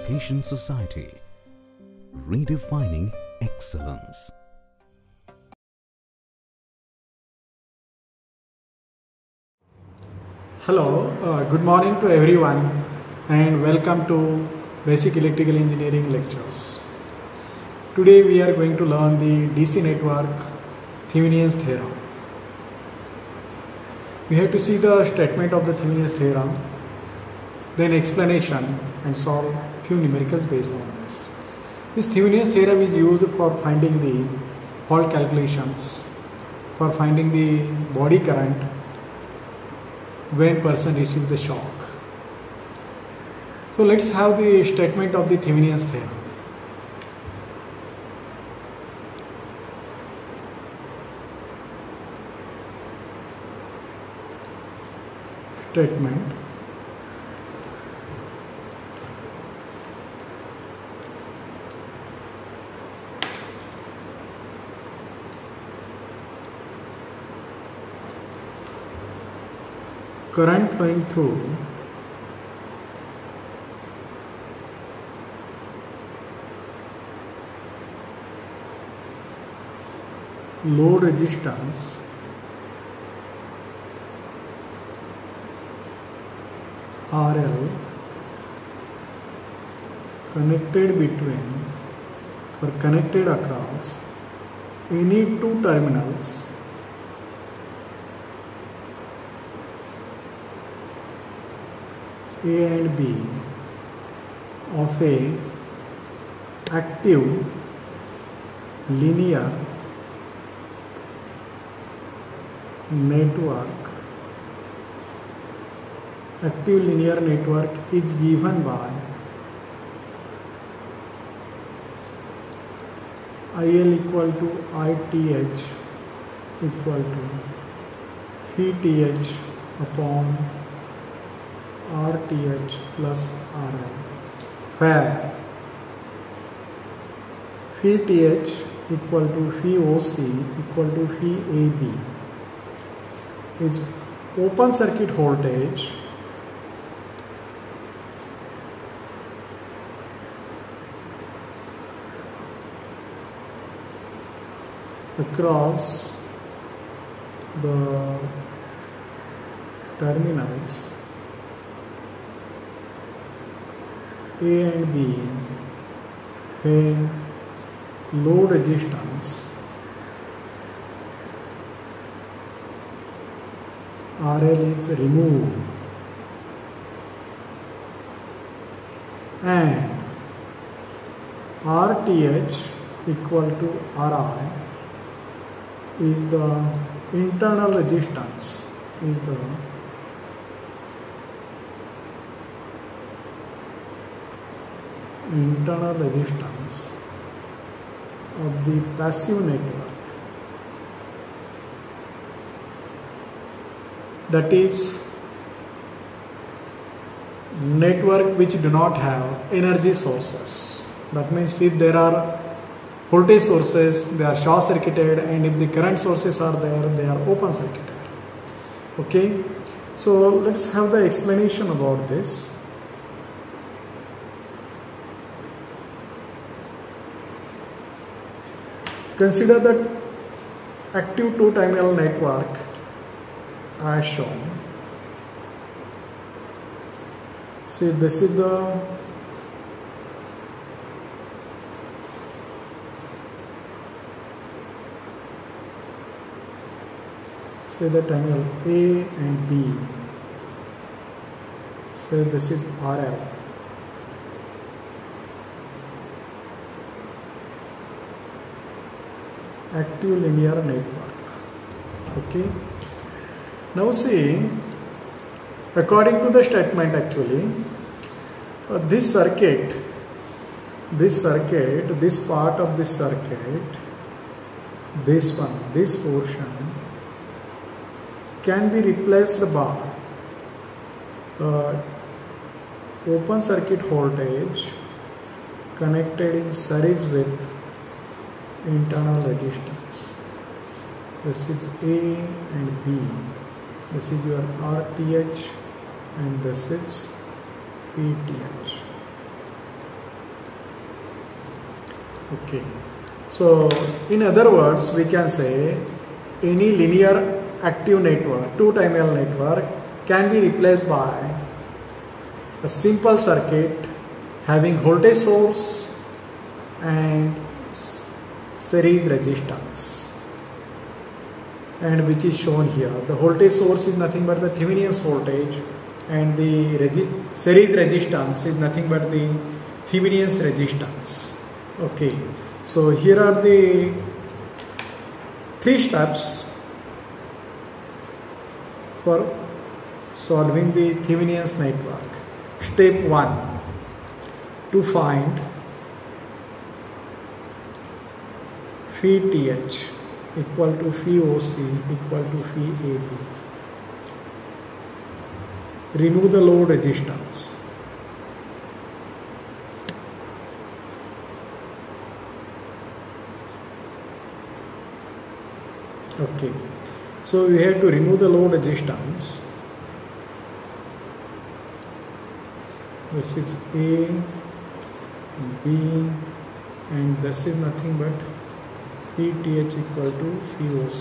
Education Society, redefining excellence. Hello, good morning to everyone and welcome to Basic Electrical Engineering lectures. Today we are going to learn the DC network Thevenin's theorem. We have to see the statement of the Thevenin's theorem, then explanation and solve few numericals based on this. This Thevenin's theorem is used for finding the fault calculations, for finding the body current when person receives the shock. So let's have the statement of the Thevenin's theorem. Statement. Current flowing through load resistance RL connected between or connected across any two terminals A and B of a active linear network. Active linear network is given by IL equal to ITH equal to VTH upon RTH plus RL, where VTH equal to VOC equal to VAB is open circuit voltage across the terminals A and B when load resistance RL is removed and RTH equal to RI is the internal resistance, is the internal resistance of the passive network, that is network which do not have energy sources. That means if there are voltage sources, they are short circuited, and if the current sources are there, they are open circuited. Okay, so let's have the explanation about this. Consider that active two-terminal network as shown. See, this is the terminal A and B. So this is RL. Active linear network. Okay. Now see, according to the statement, actually this circuit, this part of this circuit, this one, this portion can be replaced by open circuit voltage connected in series with internal resistance. This is A and B. This is your RTH and this is VTH. Okay. So in other words, we can say any linear active network, two-terminal network, can be replaced by a simple circuit having voltage source and series resistance, and which is shown here. The voltage source is nothing but the Thevenin's voltage, and the series resistance is nothing but the Thevenin's resistance. Okay, so here are the 3 steps for solving the Thevenin's network. Step 1, to find phi TH equal to phi OC equal to phi AB. Remove the load resistance. Okay, so we have to remove the load resistance. This is A, B, and this is nothing but phi TH equal to phi OC.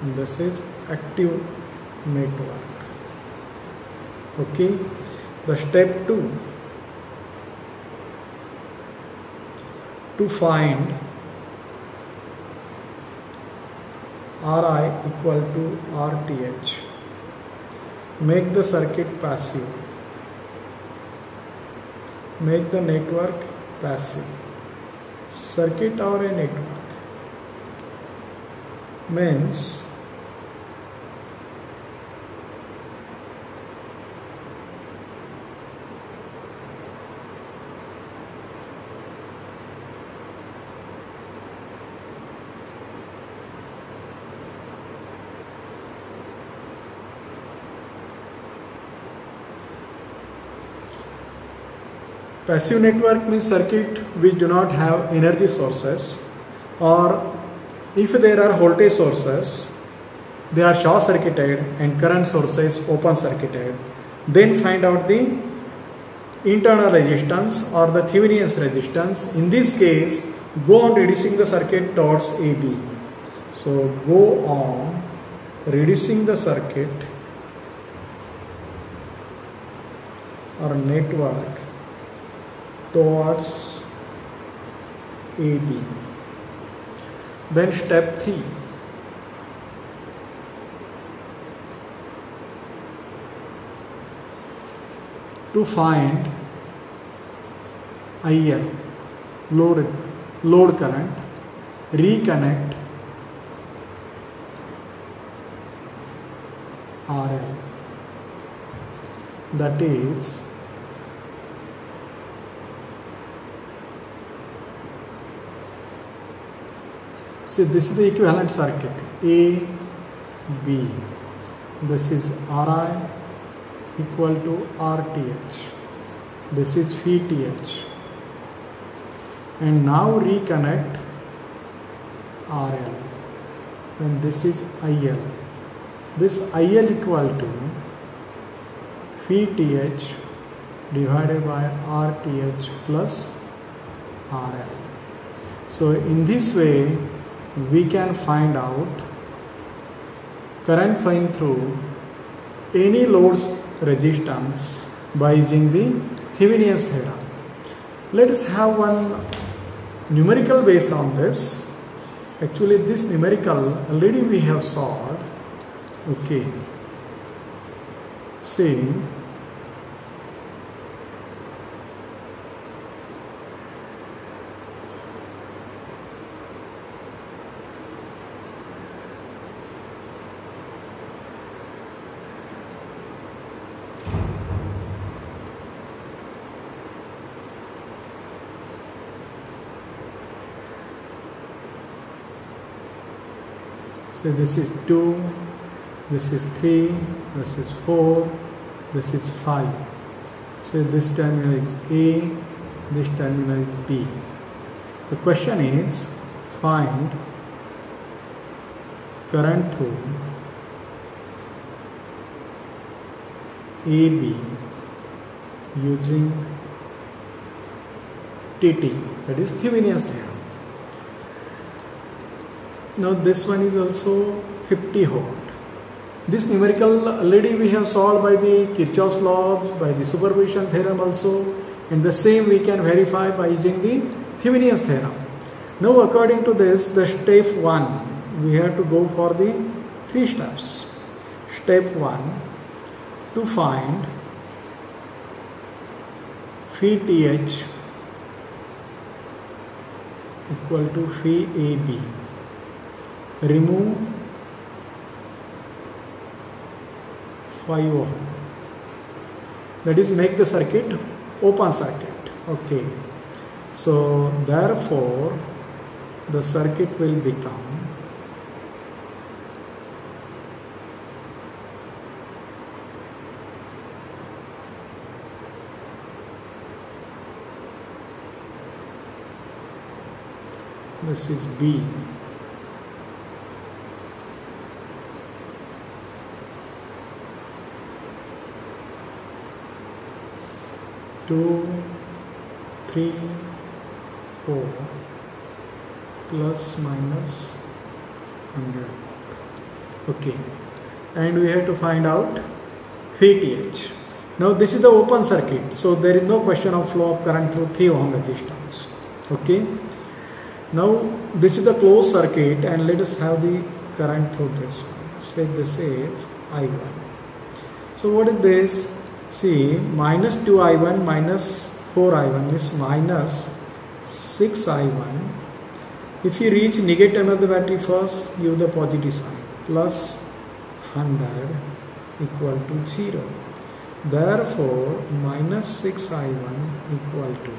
And this is active network. Okay, the step 2, to find Ri equal to Rth. Make the circuit passive. Make the network passive. Circuit or a network means passive network means circuit which do not have energy sources, or if there are voltage sources, they are short circuited and current sources open circuited. Then find out the internal resistance or the Thevenin's resistance. In this case, go on reducing the circuit towards AB. So go on reducing the circuit or network towards AB. Then step 3. To find IL, load current, reconnect RL. That is see, this is the equivalent circuit A, B. This is Ri equal to Rth. This is phi TH. And now reconnect RL. And this is IL. This IL equal to phi TH divided by Rth plus RL. So in this way, we can find out current flowing through any load's resistance by using the Thevenin's theorem. Let us have one numerical based on this. Actually, this numerical already we have solved. Okay. See, so this is 2, this is 3, this is 4, this is 5. So this terminal is A, this terminal is B. The question is find current through AB using TT, that is Thevenin's theorem. Now this one is also 50 volt. This numerical already we have solved by the Kirchhoff's laws, by the superposition theorem also, and the same we can verify by using the Thevenin's theorem. Now according to this, the step 1, we have to go for the 3 steps. Step 1, to find phi TH equal to phi AB. Remove 5 ohm. That is, make the circuit open circuit. Okay. So therefore the circuit will become this is B. Two, 3, 4 plus minus 100. Okay, and we have to find out phi TH. Now this is the open circuit, so there is no question of flow of current through 3 ohm resistance. Okay, now this is the closed circuit, and let us have the current through this one. Say this is I1. So what is this? See, minus 2I1 minus 4I1 is minus 6I1. If you reach negative of the battery first, give the positive sign. Plus 100 equal to 0. Therefore, minus 6I1 equal to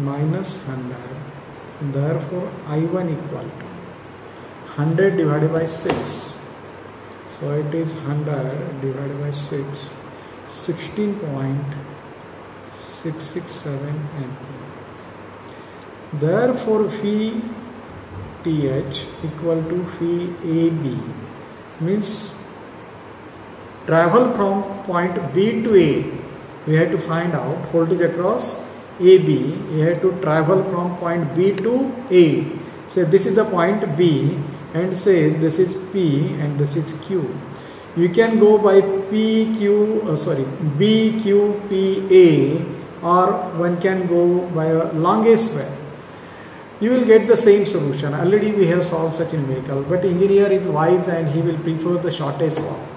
minus 100. Therefore, I1 equal to 100 divided by 6. So it is 100 divided by 6, 16.667 ampere. Therefore, phi TH equal to phi AB means travel from point B to A. We have to find out voltage across AB. We have to travel from point B to A. So this is the point B, and say this is P and this is Q. You can go by BQPA, or one can go by a longest way. You will get the same solution. Already we have solved such a numerical, but engineer is wise and he will prefer the shortest path.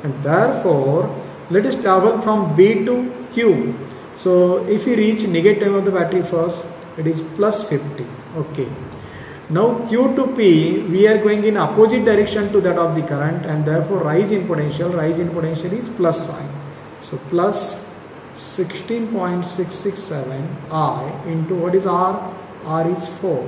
And therefore, let us travel from B to Q. So if we reach negative of the battery first, it is plus 50. Okay. Now Q to P, we are going in opposite direction to that of the current, and therefore rise in potential is plus sign. So plus 16.667 I into what is R? R is 4.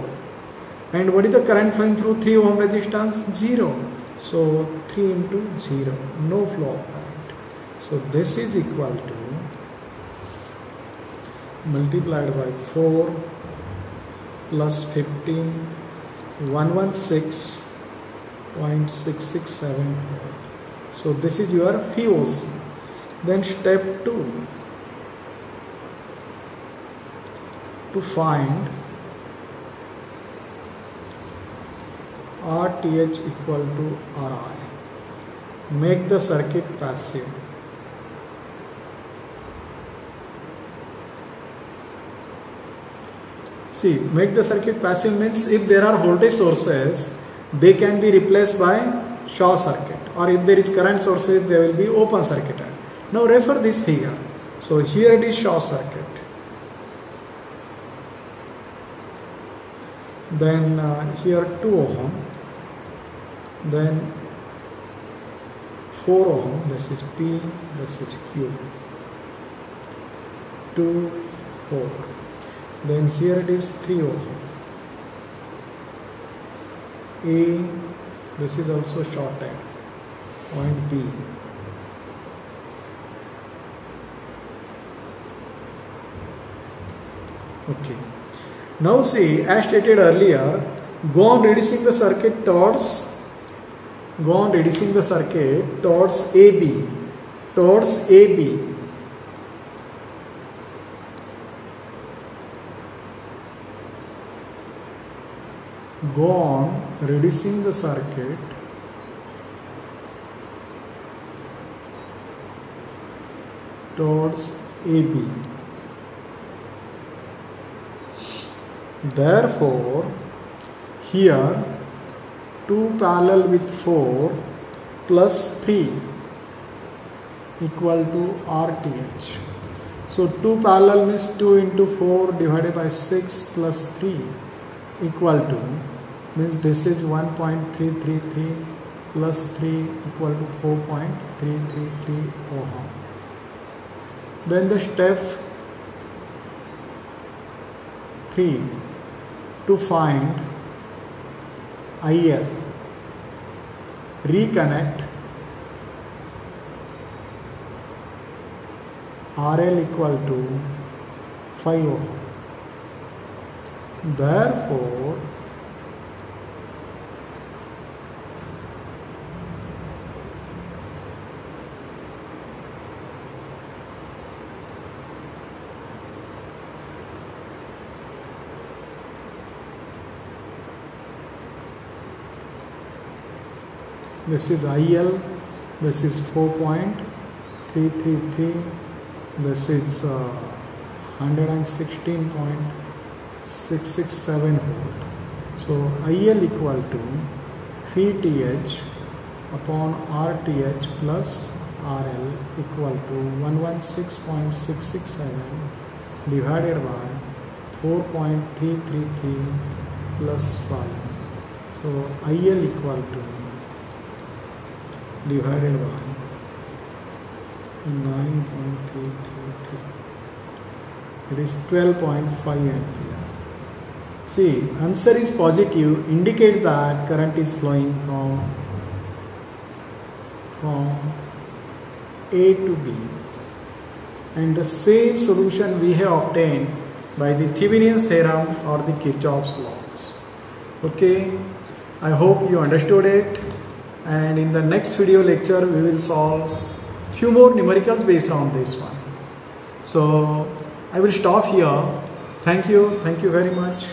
And what is the current flowing through 3 ohm resistance? 0. So 3 into 0, no flow of current. So this is equal to multiplied by 4 plus 50, 116.667. So this is your POC. Then step 2, to find RTH equal to RI. Make the circuit passive. See, make the circuit passive means if there are voltage sources, they can be replaced by short circuit, or if there is current sources, they will be open circuited. Now refer this figure. So here it is short circuit. Then here 2 ohm. Then 4 ohm. This is P. This is Q. 2, 4. Then here it is 3 ohm. A, this is also shorted, point B. Okay. Now see, as stated earlier, go on reducing the circuit towards AB. go on reducing the circuit towards AB. Therefore, here 2 parallel with 4 plus 3 equal to RTH. So 2 parallel means 2 into 4 divided by 6 plus 3 equal to, means this is 1.333 plus 3 equal to 4.333 ohm. Then the step 3, to find IL, reconnect RL equal to 5 ohm. Therefore, this is IL, this is 4.333, this is 116.667 volt. So IL equal to VTH upon RTH plus RL equal to 116.667 divided by 4.333 plus 5. So IL equal to divided by 9.333. It is 12.5 ampere. See, answer is positive, indicates that current is flowing from A to B. And the same solution we have obtained by the Thevenin's theorem or the Kirchhoff's laws. Okay, I hope you understood it. And in the next video lecture we will solve few more numericals based on this one. So I will stop here. Thank you very much.